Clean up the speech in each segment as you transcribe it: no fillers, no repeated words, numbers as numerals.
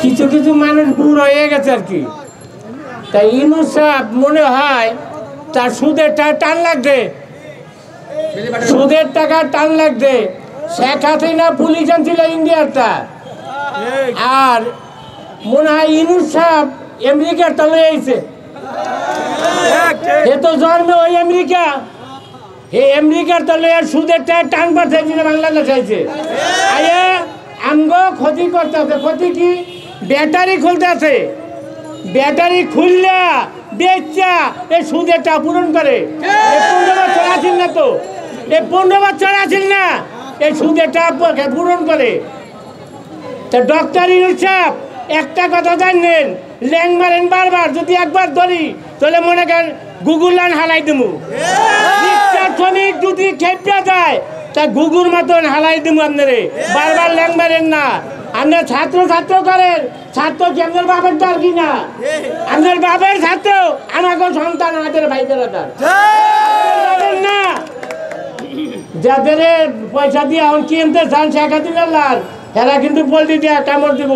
কিছু কিছু মানুষ বুড়ো হয়ে গেছে আর কি। তাই ইউনূস সাহেব মনে হয় তার সুদের টাকা টান লাগবে, সুদের টাকা টান লাগবে। শেখ হাসিনা পুলিশ আনছিল ইন্ডিয়ারটা, আর মনে হয় ইউনূস সাহেব আমেরিকার তলে আইছে। এ তো জন্মে ওই আমেরিকা, এই আমেরিকার তলে সুদের টাকা টান পাঠাইছিল বাংলাদেশ আইছে। আরে আমগো ক্ষতি করতে হবে। ক্ষতি কি? ব্যাটারি খুলতে আছে, ব্যাটারি খুললা বেচা এই সুদের টাকা পূরণ করে। 15 বছর আসেন না তো, এই 15 বছর আসেন না, এই সুদের টাকা পূরণ করে। তা ডক্টর ইউনূস সাহেব একটা কথা জানেন, ল্যাং মারেন বারবার, যদি একবার ধরি তাহলে মনে করেন গুগল লাইন হালাই দেবো। শ্রমিক যদি খেপে যায় তা গুগুর মতন হালাই দেবো আপনারে। বারবার ল্যাং মারেন না। আপনার ছাত্র করেন, ছাত্র কি আপনার বাপের দল কিনা? আপনার বাপের ছাত্র, আমাকে সন্তান, আমাদের ভাই বেড়াদার না। যাদের পয়সা দিয়ে এখন কিনতে চান শেখ হাসিনার লাল, এরা কিন্তু পোল্ট্রি দিয়ে কামড় দিব,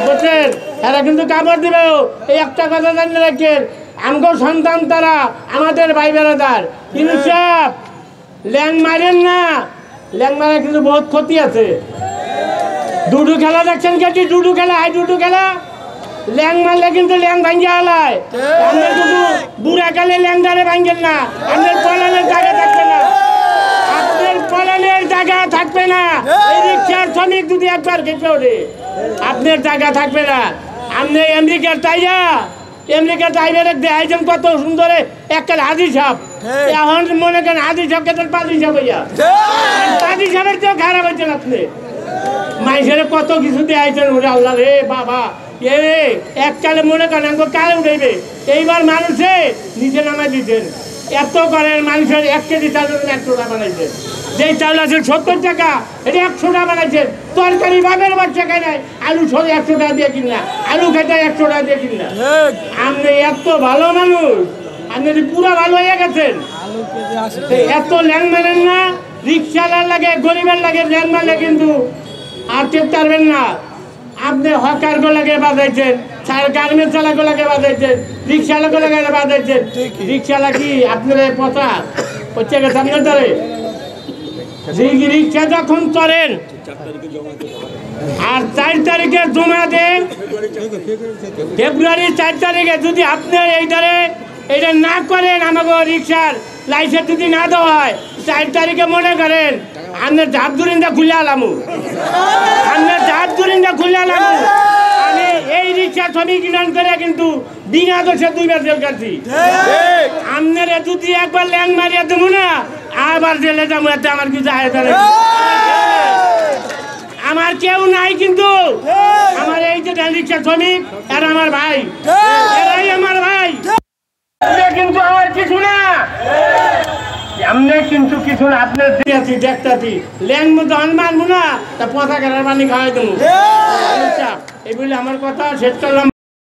বুঝছেন? এরা কিন্তু কামড় দিবে। এই একটা কথা জানিয়ে রাখেন, আমগো সন্তান তারা, আমাদের ভাই বেড়াদার। ইউনূস সাহেব ল্যাং মারেন না, ল্যাং মারা কিন্তু বহুত ক্ষতি আছে। ডুডু খেলা দেখছেন কেটি? ডুডু খেলা, হাই ডুডু খেলা, ল্যাং মারলে কিন্তু ল্যাং ভাঙ্গি হালায়। আপনার কিন্তু বুড়া কালে ল্যাং ধারে ভাঙ্গেন না, আপনার পলানের জায়গা থাকবে না, আপনার পলানের জায়গা থাকবে না। এই রিক্সার শ্রমিক যদি একবার খেপে ওঠে, আপনার জায়গা থাকবে না। আপনি আমেরিকার তাইয়া, আমেরিকার টাইবের দেখাইছেন কত সুন্দর একটা হাজি সাপ। এখন মনে করেন হাজি সাপ কেন পাজি সাপ হইয়া, পাজি সাপের তো খারাপ হয়েছেন আপনি। মানুষের কত কিছু দেখাইছেন, ওরে আল্লাহ রে বাবা। এ এককালে মনে করেন আমাকে কালে উঠাইবে, এইবার মানুষে নিচে নামাই দিচ্ছেন। এত করেন মানুষের 1 কেজি চালের 100 টাকা বানাইছেন। যেই চাল আছে 70 টাকা, এটা 100 টাকা বানাইছেন। তরকারি বাপের বাচ্চা খাই নাই, আলু 100 টাকা দিয়ে কিনা, আলু খাইতে 100 টাকা দিয়ে কিনা। আপনি এত ভালো মানুষ, আপনি পুরা ভালো হয়ে গেছেন। এত ল্যাং মারেন না, রিক্সাওয়ালার লাগে, গরিবের লাগে ল্যাং মারলে কিন্তু আর টেপ পারবেন না। আপনি হকার গোলাকে বাজাইছেন, গার্মেন্টস চালা গোলাকে বাজাইছেন, রিক্সাওয়ালা গোলাকে বাজাইছেন। রিক্সাওয়ালা কি আপনার পচা হচ্ছে গেছে আপনার ধরে? রিক্সা যখন করেন আর 4 তারিখে জমা দেন, ফেব্রুয়ারি 4 তারিখে যদি আপনি এইটা না করেন, আমাকে রিক্সার লাইসেন্স যদি না দেওয়া হয়, 4 তারিখে মনে করেন আপনার ঝাপ দুরিন্দা খুলে আলামু, আপনার ঝাপ দুরিন্দা খুলে আলামু। আমি এই রিক্সা শ্রমিক ইউনিয়ন করে কিন্তু বিনা দোষে 2 বার জেল কাটছি। আপনারা যদি একবার ল্যাং মারিয়া দেবো না, আবার জেলে যাবো, এতে আমার কিছু আমার কেউ নাই। কিন্তু আমার এই যে রিক্সা শ্রমিক, এরা আমার ভাই, এরাই আমার ভাই, কিন্তু আমার কিছু না। কিন্তু কিছু না, আপনার দিয়েছি দেখতেছি ল্যাং মতো মানবো না, তা পচা কেনার পানি খাওয়াই দেবো। এই বলে আমার কথা শেষ করলাম।